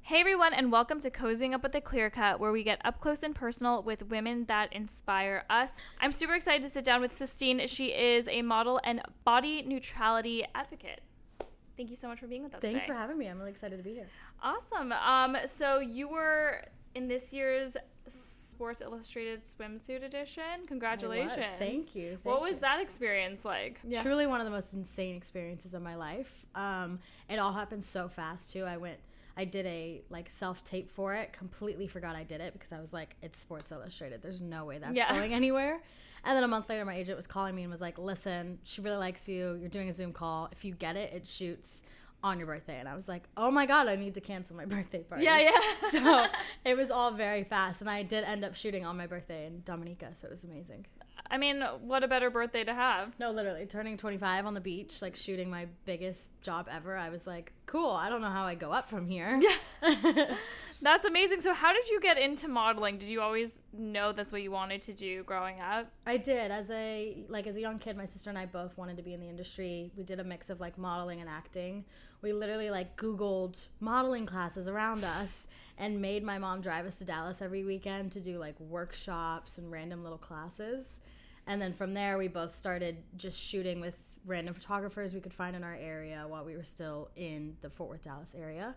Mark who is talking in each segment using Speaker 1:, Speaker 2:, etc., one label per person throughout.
Speaker 1: Hey everyone, and welcome to Cozying Up with the Clear Cut, where we get up close and personal with women that inspire us. I'm super excited to sit down with Sixtine. She is a model and body neutrality advocate. Thank you so much for being with us
Speaker 2: Thanks
Speaker 1: today.
Speaker 2: for having me. I'm really excited to be here.
Speaker 1: Awesome. So you were in this year's Sports Illustrated swimsuit edition. Congratulations.
Speaker 2: Thank you.
Speaker 1: What was that experience like?
Speaker 2: Yeah. Truly one of the most insane experiences of my life. It all happened so fast too. I did a self-tape for it, completely forgot I did it because I was like, it's Sports Illustrated. There's no way that's going anywhere. And then a month later, my agent was calling me and was like, listen, she really likes you. You're doing a Zoom call. If you get it, it shoots on your birthday. And I was like, oh my God, I need to cancel my birthday party.
Speaker 1: Yeah.
Speaker 2: So it was all very fast. And I did end up shooting on my birthday in Dominica. So it was amazing.
Speaker 1: I mean, what a better birthday to have.
Speaker 2: No, literally, turning 25 on the beach, shooting my biggest job ever. I was like, cool, I don't know how I go up from here.
Speaker 1: Yeah. That's amazing. So how did you get into modeling? Did you always know that's what you wanted to do growing up?
Speaker 2: I did. As a young kid, my sister and I both wanted to be in the industry. We did a mix of modeling and acting. We literally Googled modeling classes around us and made my mom drive us to Dallas every weekend to do workshops and random little classes. And then from there, we both started just shooting with random photographers we could find in our area while we were still in the Fort Worth, Dallas area.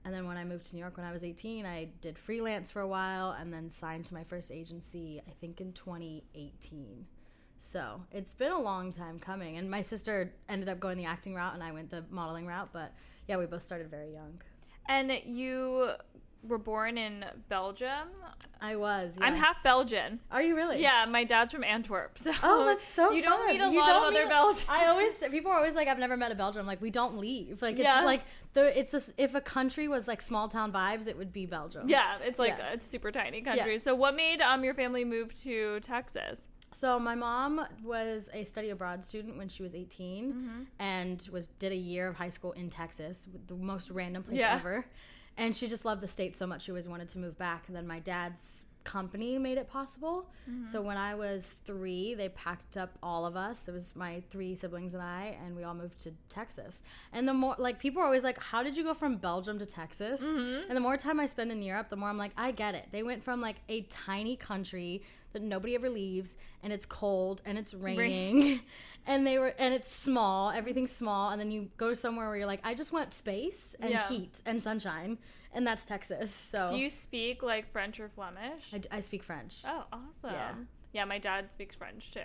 Speaker 2: And then when I moved to New York when I was 18, I did freelance for a while and then signed to my first agency, I think in 2018. So it's been a long time coming. And my sister ended up going the acting route and I went the modeling route. But yeah, we both started very young.
Speaker 1: And you were born in Belgium?
Speaker 2: I was, yes.
Speaker 1: I'm half Belgian.
Speaker 2: Are you really?
Speaker 1: Yeah, my dad's from Antwerp. So
Speaker 2: oh, that's so fun.
Speaker 1: You don't meet a lot of other Belgians.
Speaker 2: People are always like, I've never met a Belgian. I'm like, we don't leave. If a country was small town vibes, it would be Belgium.
Speaker 1: Yeah, it's a super tiny country. Yeah. So what made your family move to Texas?
Speaker 2: So my mom was a study abroad student when she was 18 and did a year of high school in Texas, the most random place ever. And she just loved the state so much she always wanted to move back. And then my dad's company made it possible. So when I was 3, they packed up all of us. There was my 3 siblings and I, and we all moved to Texas. And the more, people are always like, how did you go from Belgium to Texas? And the more time I spend in Europe, the more I'm like, I get it. They went from a tiny that nobody ever leaves, and it's cold and it's raining and it's small, everything's small, and then you go somewhere where you're like, I just want space and heat and sunshine, and that's Texas. So
Speaker 1: do you speak French or Flemish?
Speaker 2: I speak French.
Speaker 1: Oh, awesome. Yeah, my dad speaks French too.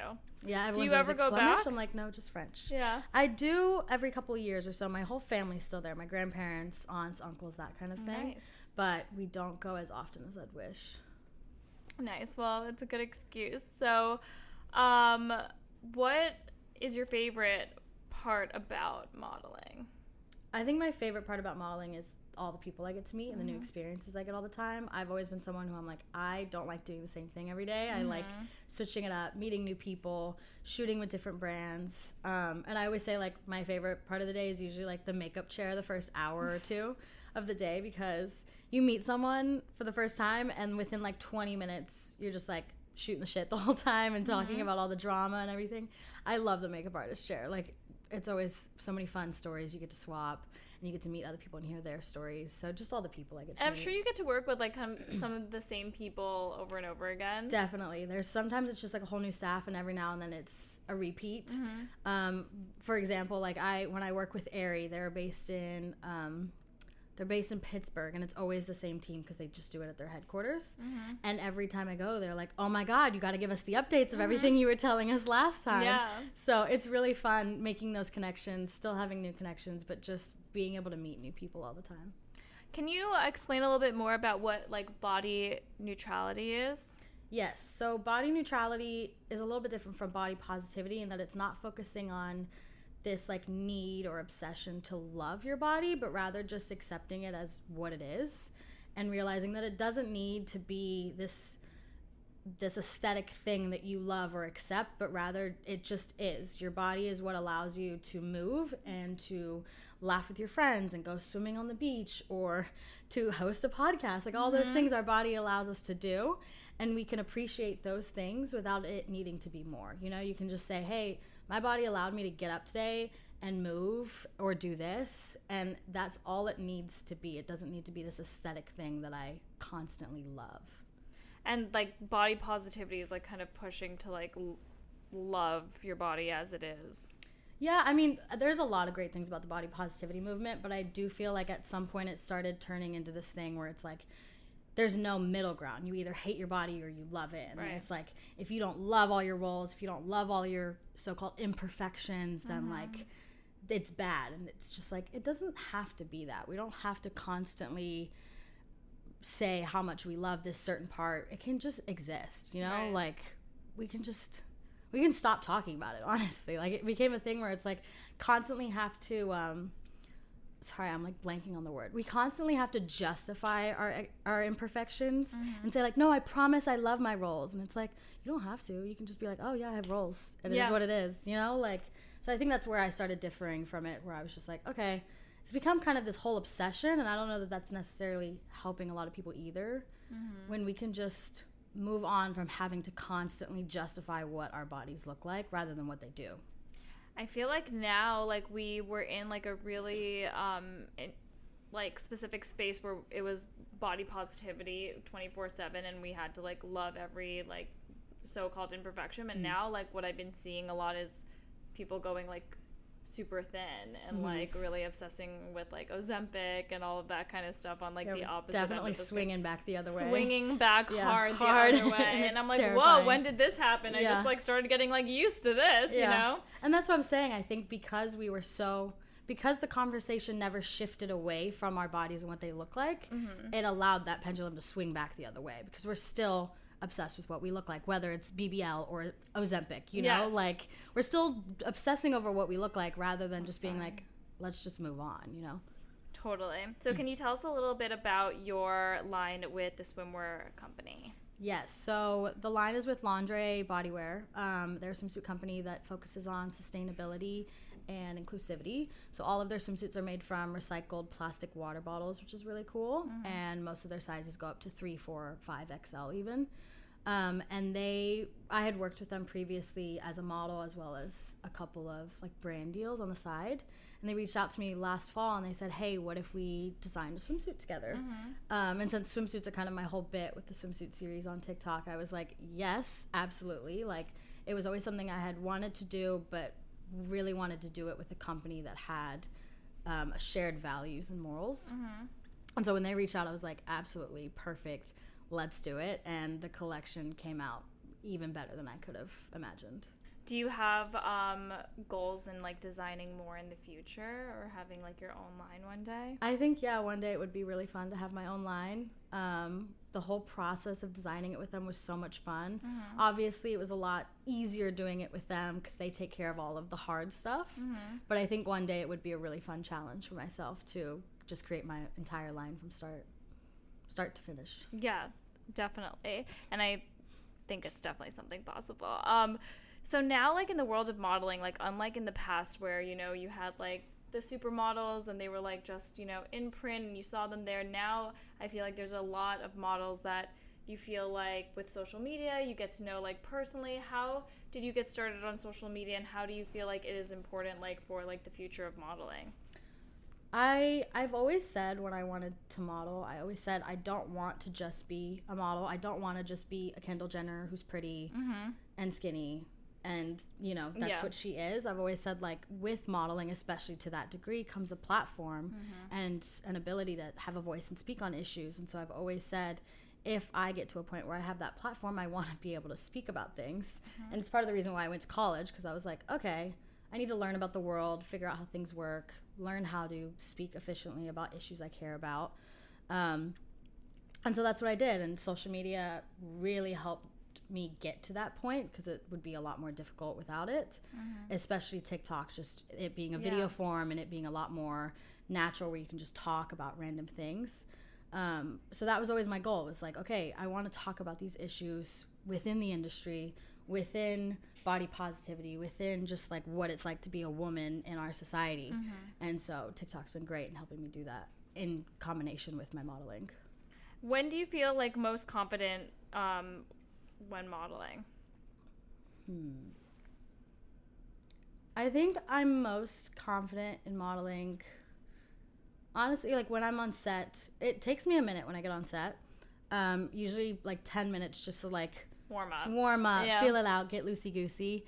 Speaker 2: Yeah,
Speaker 1: do you ever go
Speaker 2: Flemish?
Speaker 1: back?
Speaker 2: I'm like, no, just French.
Speaker 1: Yeah,
Speaker 2: I do every couple of years or so. My whole family's still there, my grandparents, aunts, uncles, that kind of thing.
Speaker 1: Nice.
Speaker 2: But we don't go as often as I'd wish.
Speaker 1: Nice. Well, it's a good excuse. So, what is your favorite part about modeling?
Speaker 2: I think my favorite part about modeling is all the people I get to meet and the new experiences I get all the time. I've always been someone who I'm like, I don't like doing the same thing every day. I like switching it up, meeting new people, shooting with different brands. And I always say my favorite part of the day is usually the makeup chair the first hour or two of the day, because you meet someone for the first time and within 20 minutes you're just shooting the shit the whole time and talking about all the drama and everything. I love the makeup artist chair. It's always so many fun stories you get to swap, and you get to meet other people and hear their stories. So just all the people I get to meet.
Speaker 1: I'm sure you get to work with some of the same people over and over again.
Speaker 2: Definitely. Sometimes it's just a whole new staff, and every now and then it's a repeat. For example, when I work with Aerie, they're based in Pittsburgh, and it's always the same team because they just do it at their headquarters. And every time I go, they're like, oh my God, you got to give us the updates of everything you were telling us last time.
Speaker 1: Yeah.
Speaker 2: So it's really fun making those connections, still having new connections, but just being able to meet new people all the time.
Speaker 1: Can you explain a little bit more about what body neutrality is?
Speaker 2: Yes. So body neutrality is a little bit different from body positivity in that it's not focusing on this need or obsession to love your body, but rather just accepting it as what it is and realizing that it doesn't need to be this aesthetic thing that you love or accept, but rather it just is. Your body is what allows you to move and to laugh with your friends and go swimming on the beach or to host a podcast. All those things our body allows us to do, and we can appreciate those things without it needing to be more. You can just say, hey, my body allowed me to get up today and move or do this, and that's all it needs to be. It doesn't need to be this aesthetic thing that I constantly love.
Speaker 1: And like body positivity is like kind of pushing to like love your body as it is.
Speaker 2: Yeah, I mean, there's a lot of great things about the body positivity movement, but I do feel like at some point it started turning into this thing where it's like there's no middle ground. You either hate your body or you love it. And it's like, if you don't love all your roles, if you don't love all your so-called imperfections, then like it's bad. And it's just like, it doesn't have to be that. We don't have to constantly say how much we love this certain part. It can just exist, you know? Like we can stop talking about it, honestly. Like it became a thing where it's like constantly have to sorry, I'm like blanking on the word. We constantly have to justify our imperfections and say like, no, I promise I love my roles. And it's like, you don't have to. You can just be like, oh yeah, I have roles. It is what it is, you know? Like, so I think that's where I started differing from it, where I was just like, okay, it's become kind of this whole obsession. And I don't know that that's necessarily helping a lot of people either. When we can just move on from having to constantly justify what our bodies look like rather than what they do.
Speaker 1: I feel like now, like we were in like a really like specific space where it was body positivity 24/7, and we had to like love every like so-called imperfection. And now like what I've been seeing a lot is people going like super thin and like really obsessing with like Ozempic and all of that kind of stuff on like the opposite
Speaker 2: definitely
Speaker 1: end of
Speaker 2: swinging back the other way,
Speaker 1: swinging back hard the other way. And I'm like, terrifying. Whoa, when did this happen? I just like started getting like used to this, you know?
Speaker 2: And that's what I'm saying. I think because the conversation never shifted away from our bodies and what they look like, it allowed that pendulum to swing back the other way, because we're still obsessed with what we look like, whether it's BBL or Ozempic, you know, like we're still obsessing over what we look like rather than just being like, let's just move on, you know?
Speaker 1: Totally. So can you tell us a little bit about your line with the swimwear company?
Speaker 2: Yes. So the line is with Laundry Bodywear. They're a swimsuit company that focuses on sustainability and inclusivity. So all of their swimsuits are made from recycled plastic water bottles, which is really cool. And most of their sizes go up to 3, 4, 5XL even. And I had worked with them previously as a model, as well as a couple of like brand deals on the side. And they reached out to me last fall and they said, hey, what if we designed a swimsuit together? And since swimsuits are kind of my whole bit with the swimsuit series on TikTok, I was like, yes, absolutely. Like it was always something I had wanted to do, but really wanted to do it with a company that had shared values and morals. And so when they reached out, I was like, absolutely perfect. Let's do it. And the collection came out even better than I could have imagined.
Speaker 1: Do you have goals in like designing more in the future, or having like your own line one day?
Speaker 2: I think, yeah, one day it would be really fun to have my own line. The whole process of designing it with them was so much fun. Obviously, it was a lot easier doing it with them because they take care of all of the hard stuff. But I think one day it would be a really fun challenge for myself to just create my entire line from start to finish.
Speaker 1: Yeah, definitely. And I think it's definitely something possible. So now, like in the world of modeling, like unlike in the past where, you know, you had like the supermodels and they were like just, you know, in print and you saw them there. Now I feel like there's a lot of models that you feel like with social media you get to know like personally. How did you get started on social media, and how do you feel like it is important like for like the future of modeling?
Speaker 2: I've always said when I wanted to model, I always said I don't want to just be a model. I don't want to just be a Kendall Jenner who's pretty and skinny. And, you know, that's what she is. I've always said, like, with modeling, especially to that degree, comes a platform and an ability to have a voice and speak on issues. And so I've always said, if I get to a point where I have that platform, I want to be able to speak about things. And it's part of the reason why I went to college, because I was like, okay, I need to learn about the world, figure out how things work, learn how to speak efficiently about issues I care about. And so that's what I did. And social media really helped me get to that point, because it would be a lot more difficult without it, especially TikTok, just it being a video form and it being a lot more natural where you can just talk about random things. So that was always my goal, was like, okay, I want to talk about these issues within the industry, within body positivity, within just like what it's like to be a woman in our society. And so TikTok's been great in helping me do that in combination with my modeling.
Speaker 1: When do you feel like most confident when modeling?
Speaker 2: I think I'm most confident in modeling, honestly, like when I'm on set. It takes me a minute when I get on set. Usually like 10 minutes just to like
Speaker 1: warm up,
Speaker 2: feel it out, get loosey-goosey.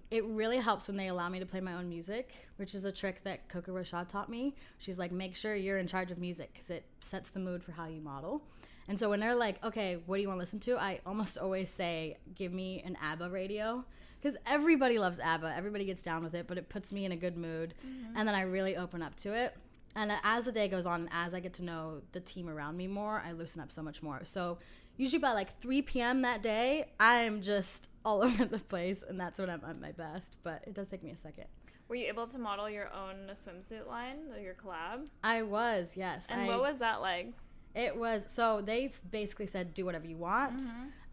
Speaker 2: It really helps when they allow me to play my own music, which is a trick that Coco Rochade taught me. She's like, make sure you're in charge of music because it sets the mood for how you model. And so when they're like, okay, what do you want to listen to? I almost always say, give me an ABBA radio, because everybody loves ABBA. Everybody gets down with it, but it puts me in a good mood. And then I really open up to it. And as the day goes on, as I get to know the team around me more, I loosen up so much more. So usually by like 3 p.m. that day, I'm just all over the place, and that's when I'm at my best. But it does take me a second.
Speaker 1: Were you able to model your own swimsuit line, your collab?
Speaker 2: I was, yes.
Speaker 1: And what was that like?
Speaker 2: It was, so they basically said, do whatever you want.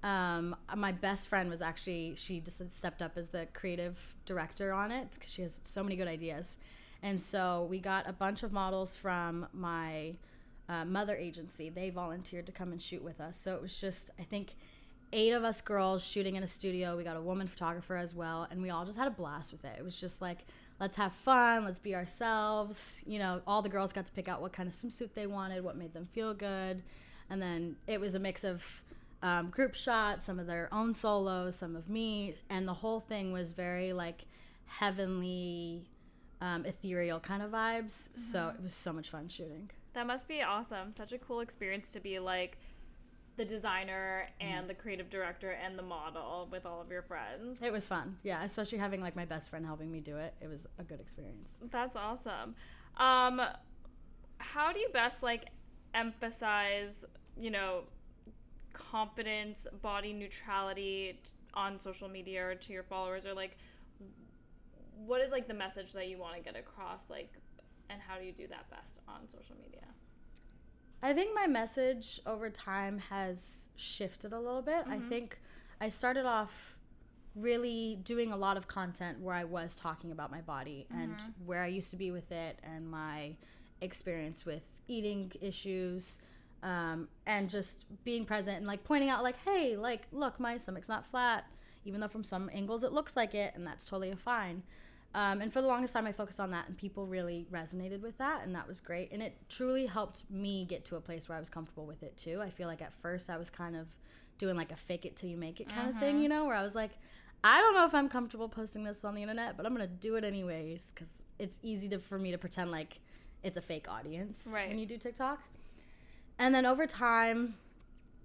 Speaker 2: My best friend was actually, she just stepped up as the creative director on it because she has so many good ideas. And so we got a bunch of models from my mother agency. They volunteered to come and shoot with us. So it was just, I think, 8 of us girls shooting in a studio. We got a woman photographer as well, and we all just had a blast with it. It was just like, let's have fun, let's be ourselves. You know, all the girls got to pick out what kind of swimsuit they wanted, what made them feel good. And then it was a mix of group shots, some of their own solos, some of me, and the whole thing was very like heavenly, ethereal kind of vibes. So it was so much fun shooting.
Speaker 1: That must be awesome. Such a cool experience to be like the designer and the creative director and the model with all of your friends.
Speaker 2: It was fun. Yeah, especially having like my best friend helping me do it. It was a good experience.
Speaker 1: That's awesome. How do you best like emphasize, you know, confidence, body neutrality on social media or to your followers, or like what is like the message that you want to get across, like, and how do you do that best on social media?
Speaker 2: I think my message over time has shifted a little bit. I think I started off really doing a lot of content where I was talking about my body and where I used to be with it and my experience with eating issues, and just being present and like pointing out like, hey, like, look, my stomach's not flat, even though from some angles it looks like it, and that's totally fine. And for the longest time, I focused on that, and people really resonated with that, and that was great. And it truly helped me get to a place where I was comfortable with it, too. I feel like at first I was kind of doing, like, a fake it till you make it kind of thing, you know, where I was like, I don't know if I'm comfortable posting this on the internet, but I'm going to do it anyways, because it's easy for me to pretend like it's a fake audience when you do TikTok. And then over time,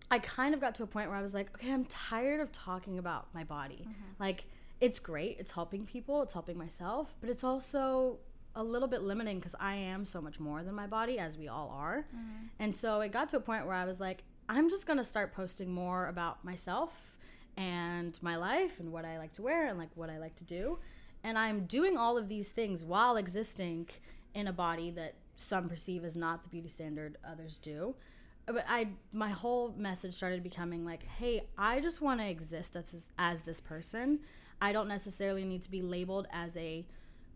Speaker 2: I kind of got to a point where I was like, okay, I'm tired of talking about my body. Like, it's great. It's helping people. It's helping myself. But it's also a little bit limiting because I am so much more than my body, as we all are. And so it got to a point where I was like, I'm just going to start posting more about myself and my life and what I like to wear and like what I like to do. And I'm doing all of these things while existing in a body that some perceive as not the beauty standard others do. But my whole message started becoming like, hey, I just want to exist as this person. I don't necessarily need to be labeled as a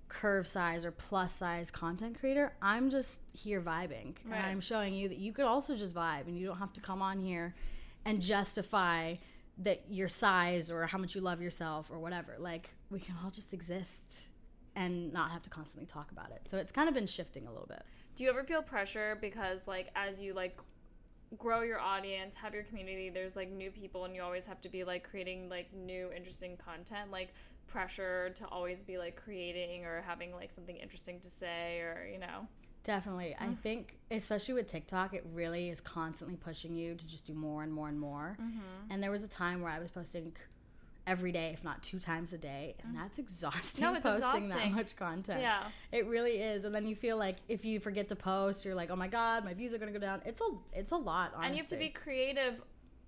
Speaker 2: curve size or plus size content creator. I'm just here vibing. And I'm showing you that you could also just vibe, and you don't have to come on here and justify that your size or how much you love yourself or whatever. Like, we can all just exist and not have to constantly talk about it. So it's kind of been shifting a little bit.
Speaker 1: Do you ever feel pressure because like as you like grow your audience, have your community, there's like new people, and you always have to be like creating like new interesting content, like pressure to always be like creating or having like something interesting to say, or you know?
Speaker 2: Definitely. I think especially with TikTok, it really is constantly pushing you to just do more and more and more. And there was a time where I was posting every day, if not 2 times a day, and that's exhausting.
Speaker 1: No, it's
Speaker 2: posting
Speaker 1: exhausting.
Speaker 2: That much content.
Speaker 1: Yeah,
Speaker 2: it really is. And then you feel like if you forget to post, you're like, oh my god, my views are gonna go down. It's a lot, honestly.
Speaker 1: and you have to be creative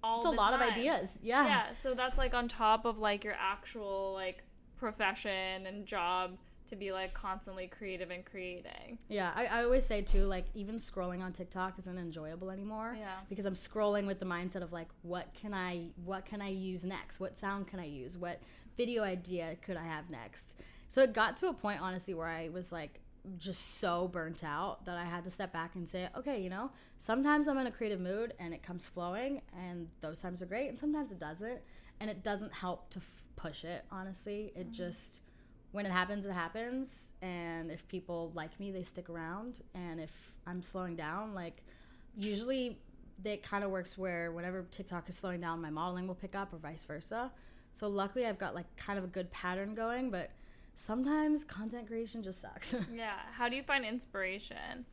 Speaker 1: all the time.
Speaker 2: It's a lot of ideas. Yeah,
Speaker 1: so that's like on top of like your actual like profession and job, to be like constantly creative and creating.
Speaker 2: Yeah, I always say too, like even scrolling on TikTok isn't enjoyable anymore.
Speaker 1: Yeah.
Speaker 2: Because I'm scrolling with the mindset of like, what can I use next? What sound can I use? What video idea could I have next? So it got to a point, honestly, where I was like just so burnt out that I had to step back and say, okay, you know, sometimes I'm in a creative mood and it comes flowing, and those times are great, and sometimes it doesn't, and it doesn't help to push it, honestly. It just when it happens, it happens. And if people like me, they stick around. And if I'm slowing down, like, usually it kind of works where whenever TikTok is slowing down, my modeling will pick up or vice versa. So luckily I've got like kind of a good pattern going, but sometimes content creation just sucks.
Speaker 1: Yeah. How do you find inspiration?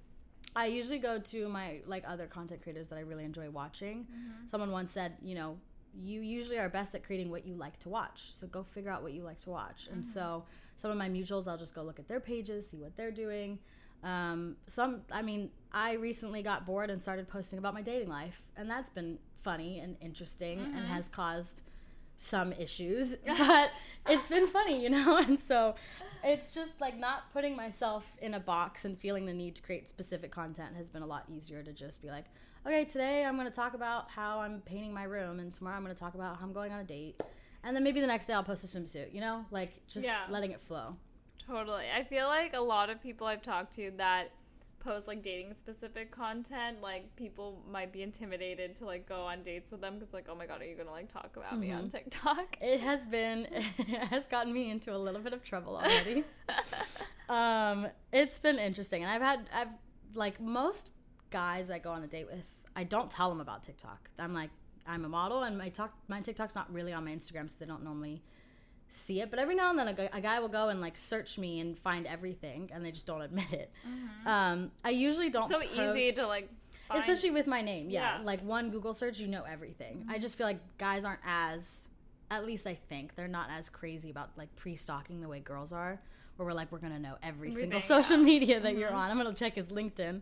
Speaker 2: I usually go to my like other content creators that I really enjoy watching. Someone once said, you know, you usually are best at creating what you like to watch. So go figure out what you like to watch. And so some of my mutuals, I'll just go look at their pages, see what they're doing. I recently got bored and started posting about my dating life, and that's been funny and interesting and has caused some issues, but it's been funny, you know? And so it's just like not putting myself in a box and feeling the need to create specific content has been a lot easier to just be like, okay, today I'm going to talk about how I'm painting my room, and tomorrow I'm going to talk about how I'm going on a date. And then maybe the next day I'll post a swimsuit, you know? Like, just letting it flow.
Speaker 1: Totally. I feel like a lot of people I've talked to that post, like, dating-specific content, like, people might be intimidated to, like, go on dates with them because, like, oh, my God, are you going to, like, talk about me on TikTok?
Speaker 2: It has gotten me into a little bit of trouble already. It's been interesting. And I've like, most guys I go on a date with, I don't tell them about TikTok. I'm like, I'm a model, and my TikTok's not really on my Instagram, so they don't normally see it. But every now and then a guy will go and like search me and find everything, and they just don't admit it. I usually don't
Speaker 1: so
Speaker 2: post,
Speaker 1: easy to like find.
Speaker 2: Especially with my name. Yeah, like one Google search, you know everything. I just feel like guys aren't as, at least I think, they're not as crazy about like pre-stalking the way girls are, where we're gonna know every single social media that you're on. I'm gonna check his LinkedIn.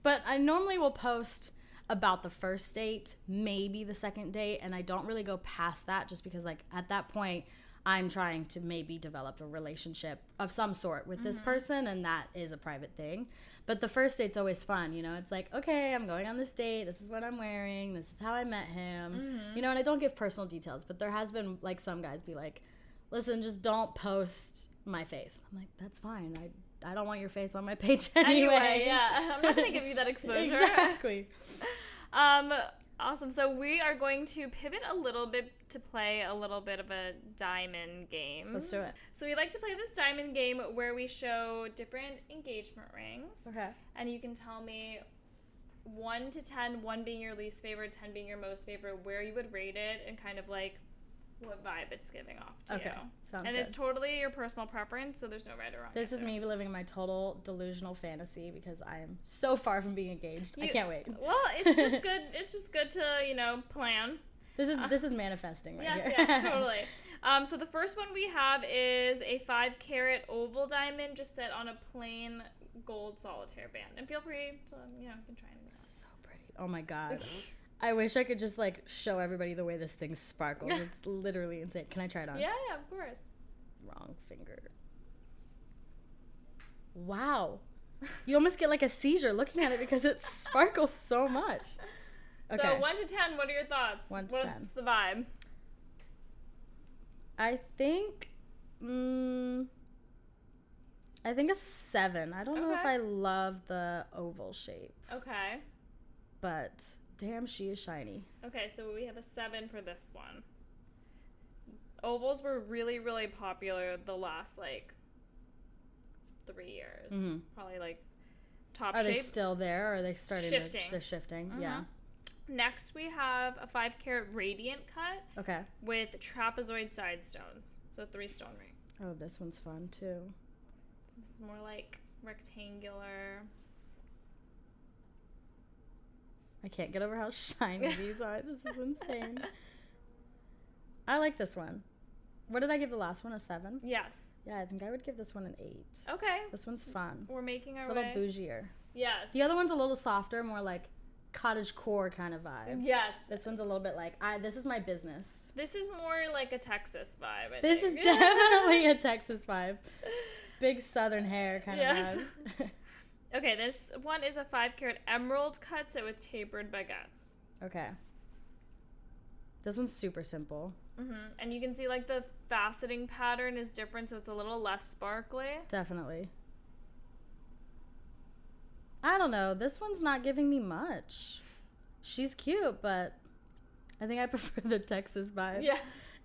Speaker 2: But I normally will post about the first date, maybe the second date, and I don't really go past that, just because like at that point I'm trying to maybe develop a relationship of some sort with this person, and that is a private thing. But the first date's always fun, you know? It's like, okay, I'm going on this date, this is what I'm wearing, this is how I met him, you know? And I don't give personal details, but there has been like some guys be like, listen, just don't post my face. I'm like, that's fine, I don't want your face on my page anyway.
Speaker 1: Yeah, I'm not gonna give you that exposure.
Speaker 2: Exactly.
Speaker 1: Awesome. So we are going to pivot a little bit to play a little bit of a diamond game.
Speaker 2: Let's do it.
Speaker 1: So we like to play this diamond game where we show different engagement rings.
Speaker 2: Okay. And
Speaker 1: you can tell me 1 to 10, 1 being your least favorite, 10 being your most favorite, where you would rate it, and kind of like what vibe it's giving off to you.
Speaker 2: Sounds
Speaker 1: and
Speaker 2: good.
Speaker 1: it's totally your personal preference, so there's no right or wrong
Speaker 2: This is me living in my total delusional fantasy because I am so far from being engaged. I can't wait.
Speaker 1: Well, it's just good. It's just good to, you know, plan.
Speaker 2: This is manifesting right here.
Speaker 1: Yes, totally. So the first one we have is a 5-carat oval diamond just set on a plain gold solitaire band. And feel free to, you know, you can try anything else.
Speaker 2: This is so pretty. Oh my God. I wish I could just like show everybody the way this thing sparkles. It's literally insane. Can I try it on?
Speaker 1: Yeah, of course.
Speaker 2: Wrong finger. Wow. You almost get like a seizure looking at it because it sparkles so much. Okay.
Speaker 1: So 1 to 10, what are your thoughts?
Speaker 2: 1 to 10.
Speaker 1: What's the vibe?
Speaker 2: I think a 7. I don't know if I love the oval shape.
Speaker 1: Okay.
Speaker 2: But damn, she is shiny.
Speaker 1: Okay, so we have a 7 for this one. Ovals were really, really popular the last, like, 3 years.
Speaker 2: Mm-hmm.
Speaker 1: Probably, like, top
Speaker 2: shape. Are they
Speaker 1: shape.
Speaker 2: still there, or are they starting
Speaker 1: Shifting.
Speaker 2: They're shifting, yeah.
Speaker 1: Next, we have a 5-carat radiant cut.
Speaker 2: Okay.
Speaker 1: With trapezoid side stones. So 3-stone ring.
Speaker 2: Oh, this one's fun, too.
Speaker 1: This is more, like, rectangular.
Speaker 2: I can't get over how shiny these are. This is insane. I like this one. What did I give the last one? A 7?
Speaker 1: Yes.
Speaker 2: Yeah, I think I would give this one an 8.
Speaker 1: Okay.
Speaker 2: This one's fun.
Speaker 1: We're making our
Speaker 2: way. A little bougier.
Speaker 1: Yes.
Speaker 2: The other one's a little softer, more like cottage core kind of vibe.
Speaker 1: Yes.
Speaker 2: This one's a little bit like, this is my business.
Speaker 1: This is more like a Texas vibe, I
Speaker 2: think. This is definitely a Texas vibe. Big southern hair kind of vibe.
Speaker 1: Okay, this one is a 5-carat emerald cut set with tapered baguettes.
Speaker 2: Okay. This one's super simple.
Speaker 1: And you can see, like, the faceting pattern is different, so it's a little less sparkly.
Speaker 2: Definitely. I don't know. This one's not giving me much. She's cute, but I think I prefer the Texas vibes.
Speaker 1: Yeah.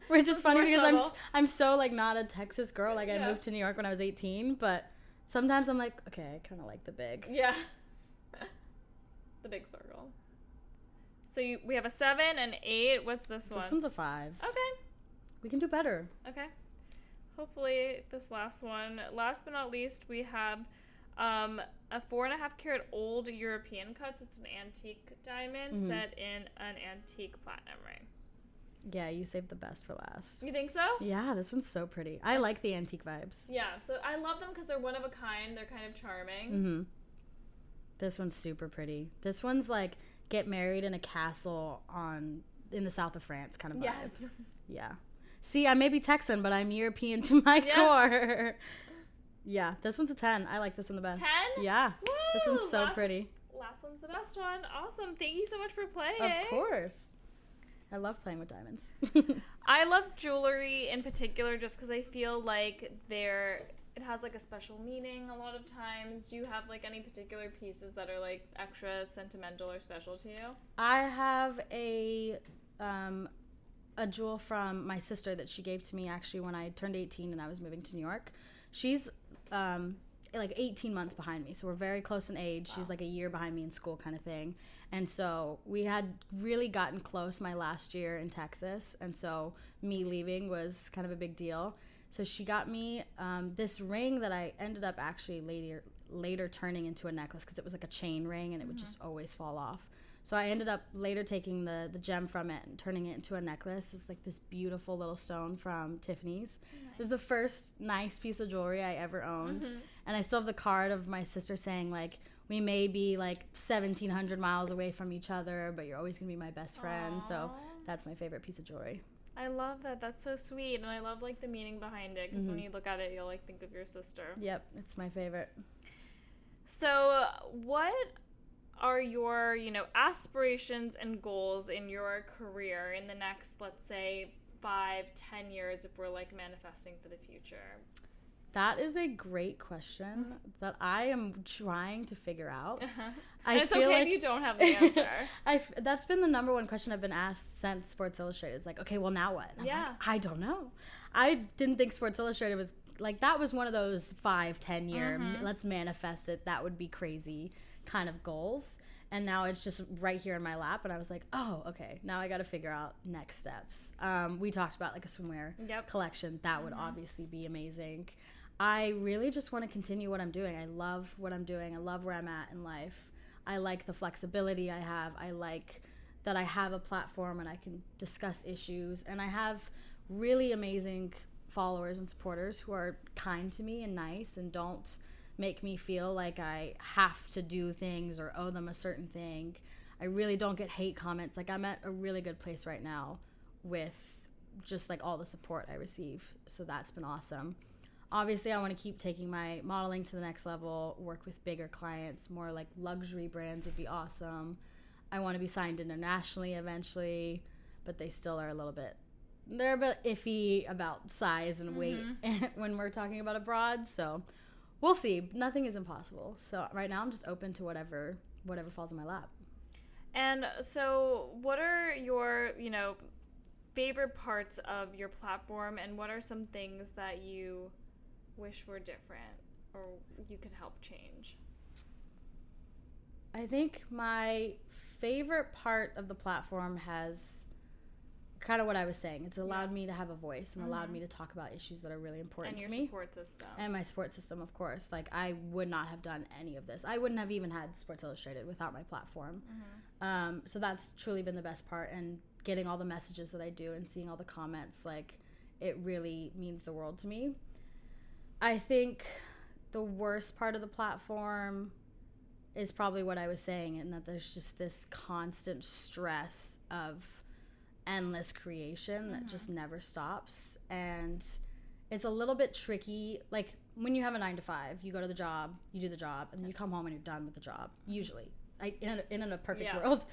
Speaker 2: Which is funny because
Speaker 1: subtle.
Speaker 2: I'm so like not a Texas girl. Like I
Speaker 1: Yeah.
Speaker 2: moved to New York when I was 18, but sometimes I'm like, okay, I kind of like the big.
Speaker 1: Yeah. The big circle. So we have a 7 and 8. What's this one?
Speaker 2: This one's a 5.
Speaker 1: Okay.
Speaker 2: We can do better.
Speaker 1: Okay. Hopefully this last one. Last but not least, we have a 4.5 carat old European cut. So it's an antique diamond set in an antique platinum ring.
Speaker 2: Yeah, you saved the best for last.
Speaker 1: You think so?
Speaker 2: Yeah, this one's so pretty. I like the antique vibes.
Speaker 1: Yeah. So I love them because they're one of a kind. They're kind of charming.
Speaker 2: Mm-hmm. This one's super pretty. This one's like get married in a castle in the south of France kind of vibe.
Speaker 1: Yes.
Speaker 2: Yeah. See, I may be Texan, but I'm European to my core. Yeah, this one's a 10. I like this one the best.
Speaker 1: 10?
Speaker 2: Yeah.
Speaker 1: Woo!
Speaker 2: This one's so pretty.
Speaker 1: Last one's the best one. Awesome. Thank you so much for playing.
Speaker 2: Of course. I love playing with diamonds.
Speaker 1: I love jewelry in particular just because I feel like it has like a special meaning a lot of times. Do you have like any particular pieces that are like extra sentimental or special to you?
Speaker 2: I have a jewel from my sister that she gave to me actually when I turned 18 and I was moving to New York. She's like 18 months behind me, so we're very close in age. Wow. She's like a year behind me in school kind of thing. And so we had really gotten close my last year in Texas, and so me leaving was kind of a big deal. So she got me this ring that I ended up actually later turning into a necklace because it was like a chain ring and it would just always fall off. So I ended up later taking the gem from it and turning it into a necklace. It's like this beautiful little stone from Tiffany's. Nice. It was the first nice piece of jewelry I ever owned. And I still have the card of my sister saying like, we may be like 1,700 miles away from each other, but you're always going to be my best friend. Aww. So that's my favorite piece of jewelry.
Speaker 1: I love that. That's so sweet. And I love like the meaning behind it because when you look at it, you'll like think of your sister.
Speaker 2: Yep. It's my favorite.
Speaker 1: So what are your, aspirations and goals in your career in the next, let's say, 5-10 years if we're like manifesting for the future?
Speaker 2: That is a great question that I am trying to figure out.
Speaker 1: And it's okay if you don't have the answer.
Speaker 2: That's been the number one question I've been asked since Sports Illustrated. It's like, okay, well, now what? And I'm like, I don't know. I didn't think Sports Illustrated was like, that was one of those 5-10 year, let's manifest it, that would be crazy kind of goals. And now it's just right here in my lap. And I was like, oh, okay, now I got to figure out next steps. We talked about like a swimwear collection. That would obviously be amazing. I really just want to continue what I'm doing. I love what I'm doing. I love where I'm at in life. I like the flexibility I have. I like that I have a platform and I can discuss issues. And I have really amazing followers and supporters who are kind to me and nice and don't make me feel like I have to do things or owe them a certain thing. I really don't get hate comments. Like, I'm at a really good place right now with just like all the support I receive. So that's been awesome. Obviously, I want to keep taking my modeling to the next level, work with bigger clients, more like luxury brands would be awesome. I want to be signed internationally eventually, but they still are they're a bit iffy about size and weight when we're talking about abroad. So we'll see. Nothing is impossible. So right now I'm just open to whatever falls in my lap.
Speaker 1: And so what are your, favorite parts of your platform, and what are some things that you wish were different or you could help change?
Speaker 2: I think my favorite part of the platform has kind of what I was saying. It's allowed me to have a voice and allowed me to talk about issues that are really important to me.
Speaker 1: And your support system.
Speaker 2: And my support system, of course. Like, I would not have done any of this. I wouldn't have even had Sports Illustrated without my platform. So that's truly been the best part. And getting all the messages that I do and seeing all the comments, like, it really means the world to me. I think the worst part of the platform is probably what I was saying, and that there's just this constant stress of endless creation that just never stops. And it's a little bit tricky. Like, when you have a 9-to-5, you go to the job, you do the job, and then you come home and you're done with the job, usually, in a perfect world.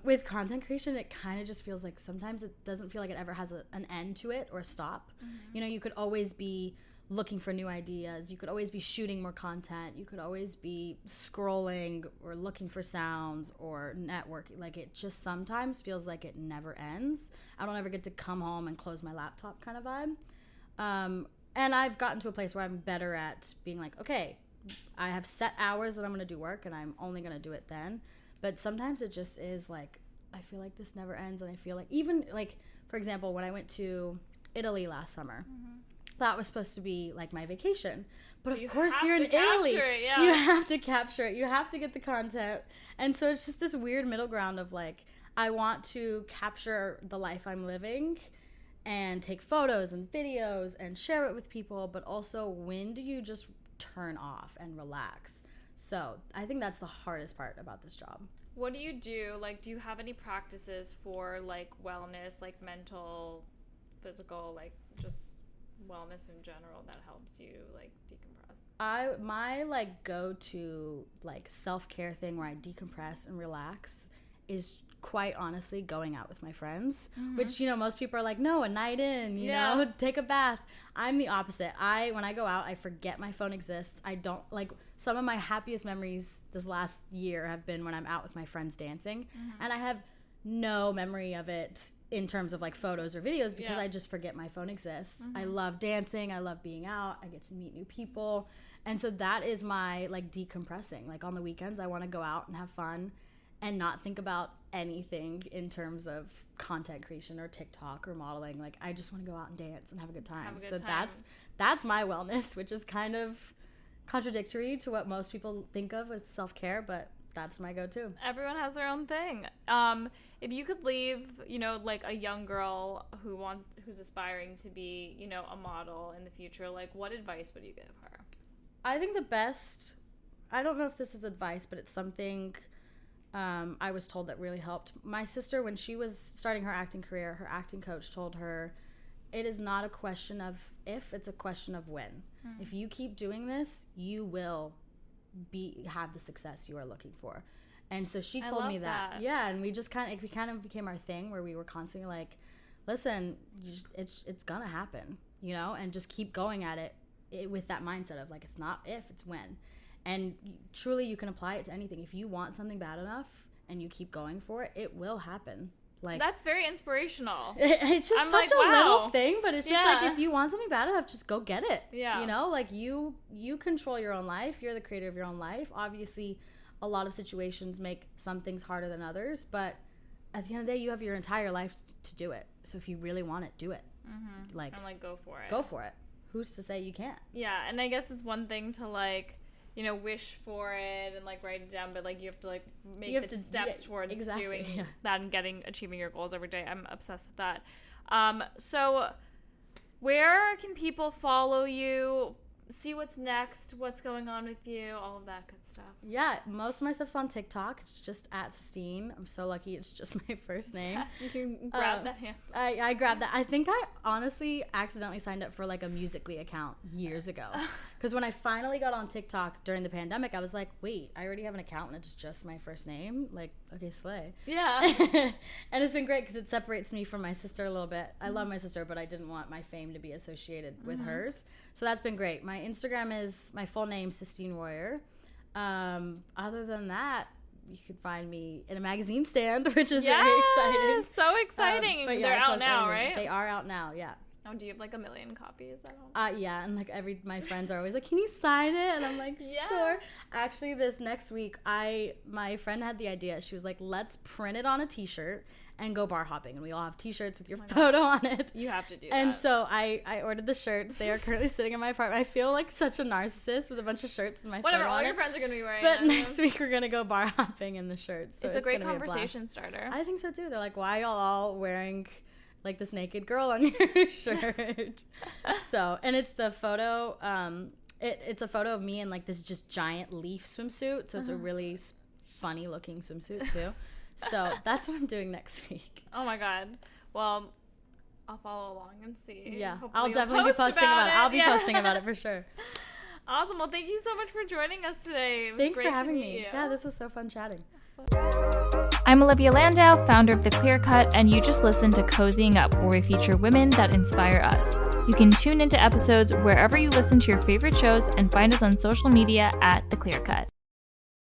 Speaker 2: With content creation, it kind of just feels like sometimes it doesn't feel like it ever has an end to it or a stop. You could always be looking for new ideas. You could always be shooting more content. You could always be scrolling or looking for sounds or networking. Like, it just sometimes feels like it never ends. I don't ever get to come home and close my laptop kind of vibe. And I've gotten to a place where I'm better at being like, okay, I have set hours that I'm going to do work and I'm only going to do it then. But sometimes it just is like, I feel like this never ends. And I feel like, even like, for example, when I went to Italy last summer, that was supposed to be like my vacation. But of course you're in Italy. You have to capture it. You have to get the content. And so it's just this weird middle ground of like, I want to capture the life I'm living and take photos and videos and share it with people. But also, when do you just turn off and relax? So I think that's the hardest part about this job.
Speaker 1: What do you do? Like, do you have any practices for like wellness, like mental, physical, like just wellness in general that helps you like decompress?
Speaker 2: My like go-to like self-care thing where I decompress and relax is quite honestly going out with my friends, which, you know, most people are like, no, a night in, you know, take a bath. I'm the opposite. When I go out, I forget my phone exists. I don't like, some of my happiest memories this last year have been when I'm out with my friends dancing, and I have no memory of it in terms of like photos or videos because I just forget my phone exists. I love dancing. I love being out. I get to meet new people. And so that is my like decompressing. Like on the weekends, I want to go out and have fun and not think about anything in terms of content creation or TikTok or modeling. Like, I just want to go out and dance and have a good time. That's my wellness, which is kind of contradictory to what most people think of as self-care, but that's my go-to.
Speaker 1: Everyone has their own thing. If you could leave, you know, like a young girl who's aspiring to be, you know, a model in the future, like what advice would you give her?
Speaker 2: I think the best, I don't know if this is advice, but it's something I was told that really helped. My sister, when she was starting her acting career, her acting coach told her, it is not a question of if, it's a question of when. If you keep doing this, you will have the success you are looking for. And so she told me that. Yeah, and we just kind of became our thing where we were constantly like, listen, it's gonna happen, you know, and just keep going at it with that mindset of like, it's not if, it's when. And truly, you can apply it to anything. If you want something bad enough and you keep going for it, it will happen. Like,
Speaker 1: that's very inspirational.
Speaker 2: It's just such a little thing, but it's just like, if you want something bad enough, just go get it.
Speaker 1: Yeah.
Speaker 2: You know, like you control your own life. You're the creator of your own life. Obviously, a lot of situations make some things harder than others, but at the end of the day, you have your entire life to do it. So if you really want it, do it. Like,
Speaker 1: and like, go for it.
Speaker 2: Go for it. Who's to say you can't?
Speaker 1: Yeah, and I guess it's one thing to like, you know, wish for it and like write it down, but like you have to like make the steps towards doing that and achieving your goals every day. I'm obsessed with that. So where can people follow you, see what's next, what's going on with you, all of that good stuff? Yeah,
Speaker 2: most of my stuff's on TikTok. It's just at Sixtine. I'm so lucky it's just my first name.
Speaker 1: Yes, you can grab that hand.
Speaker 2: I grabbed that. I think I honestly accidentally signed up for like a Musical.ly account years ago. Because when I finally got on TikTok during the pandemic, I was like, wait, I already have an account and it's just my first name? Like, okay, slay.
Speaker 1: Yeah.
Speaker 2: And it's been great because it separates me from my sister a little bit. I love my sister, but I didn't want my fame to be associated with hers. So that's been great. My Instagram is my full name, Sixtine Rouyre. Other than that, you can find me in a magazine stand, which is very exciting.
Speaker 1: So exciting. But they're out now, right?
Speaker 2: They are out now, yeah.
Speaker 1: Oh, do you have like 1 million copies at home?
Speaker 2: Yeah, and like my friends are always like, can you sign it? And I'm like, sure. Actually, this next week, my friend had the idea. She was like, let's print it on a t-shirt and go bar hopping, and we all have t-shirts with your photo on it.
Speaker 1: You have to do that.
Speaker 2: And so I ordered the shirts. They are currently sitting in my apartment. I feel like such a narcissist with a bunch of shirts in my photo
Speaker 1: all
Speaker 2: on
Speaker 1: your friends are gonna be wearing
Speaker 2: but next week we're gonna go bar hopping in the shirts. So
Speaker 1: it's a great conversation starter.
Speaker 2: I think so too. They're like, why y'all all wearing like this naked girl on your shirt? So, and it's the photo it's a photo of me in like this just giant leaf swimsuit, so it's a really funny looking swimsuit too. So that's what I'm doing next week.
Speaker 1: Oh my god. Well, I'll follow along and see.
Speaker 2: Yeah, I'll definitely be posting about it. I'll be posting about it for sure.
Speaker 1: Awesome. Well, thank you so much for joining us today. It was
Speaker 2: Thanks
Speaker 1: great
Speaker 2: for having
Speaker 1: to meet
Speaker 2: me.
Speaker 1: you.
Speaker 2: Yeah, this was so fun chatting.
Speaker 1: I'm Olivia Landau, founder of The Clear Cut, and you just listened to Cozying Up, where we feature women that inspire us. You can tune into episodes wherever you listen to your favorite shows and find us on social media at The Clear Cut.